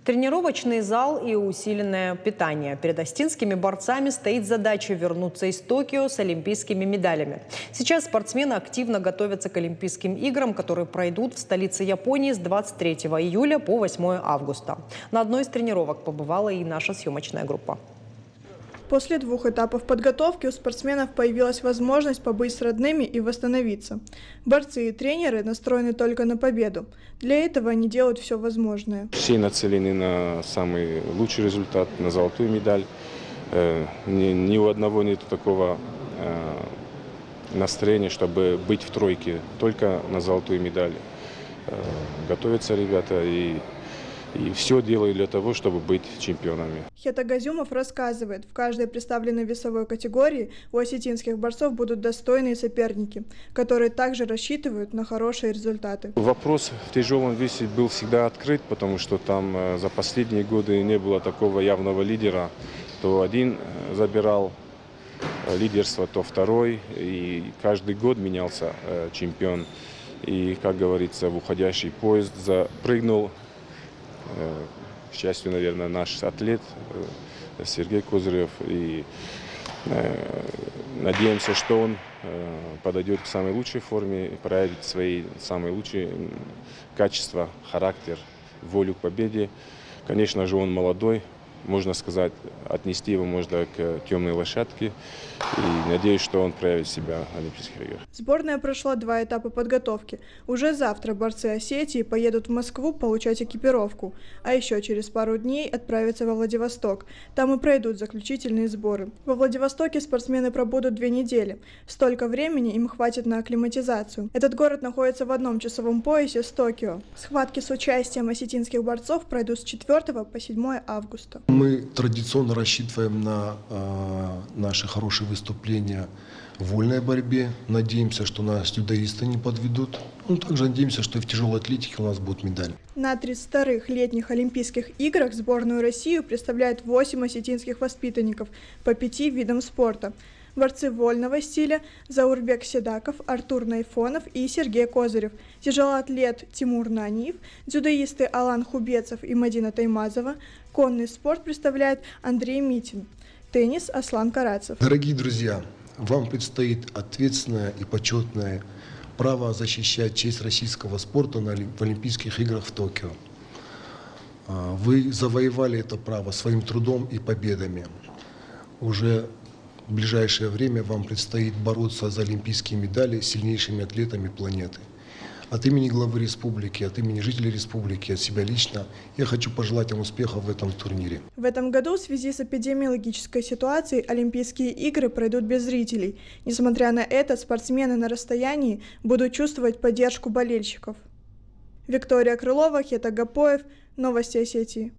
Тренировочный зал и усиленное питание. Перед остинскими борцами стоит задача вернуться из Токио с олимпийскими медалями. Сейчас спортсмены активно готовятся к Олимпийским играм, которые пройдут в столице Японии с 23 июля по 8 августа. На одной из тренировок побывала и наша съемочная группа. После 2 этапов подготовки у спортсменов появилась возможность побыть с родными и восстановиться. Борцы и тренеры настроены только на победу. Для этого они делают все возможное. Все нацелены на самый лучший результат, на золотую медаль. Ни у одного нет такого настроения, чтобы быть в тройке, только на золотую медаль. Готовятся ребята и все делают для того, чтобы быть чемпионами. Хета Газюмов рассказывает, в каждой представленной весовой категории у осетинских борцов будут достойные соперники, которые также рассчитывают на хорошие результаты. Вопрос в тяжелом весе был всегда открыт, потому что там за последние годы не было такого явного лидера. То один забирал лидерство, то второй, и каждый год менялся чемпион. И, как говорится, в уходящий поезд запрыгнул, к счастью, наверное, наш атлет Сергей Козырев. И надеемся, что он подойдет к самой лучшей форме, проявит свои самые лучшие качества, характер, волю к победе. Конечно же, он молодой. Можно сказать, отнести его можно к темной лошадке. И надеюсь, что он проявит себя в Олимпийских играх. Сборная прошла 2 этапа подготовки. Уже завтра борцы Осетии поедут в Москву получать экипировку. А еще через пару дней отправятся во Владивосток. Там и пройдут заключительные сборы. Во Владивостоке спортсмены пробудут 2 недели. Столько времени им хватит на акклиматизацию. Этот город находится в одном часовом поясе с Токио. Схватки с участием осетинских борцов пройдут с 4 по 7 августа. Мы традиционно рассчитываем на наши хорошие выступления в вольной борьбе. Надеемся, что нас дзюдоисты не подведут. Также надеемся, что и в тяжелой атлетике у нас будет медаль. На 32-х летних Олимпийских играх сборную Россию представляют 8 осетинских воспитанников по 5 видам спорта. Борцы вольного стиля Заурбек Седаков, Артур Найфонов и Сергей Козырев, тяжелоатлет Тимур Наниев, дзюдоисты Алан Хубецов и Мадина Таймазова, конный спорт представляет Андрей Митин, теннис Аслан Карацев. Дорогие друзья, вам предстоит ответственное и почетное право защищать честь российского спорта в Олимпийских играх в Токио. Вы завоевали это право своим трудом и победами. Уже в ближайшее время вам предстоит бороться за олимпийские медали с сильнейшими атлетами планеты. От имени главы республики, от имени жителей республики, от себя лично, я хочу пожелать вам успехов в этом турнире. В этом году в связи с эпидемиологической ситуацией Олимпийские игры пройдут без зрителей. Несмотря на это, спортсмены на расстоянии будут чувствовать поддержку болельщиков. Виктория Крылова, Хета Гапоев, Новости Осетии.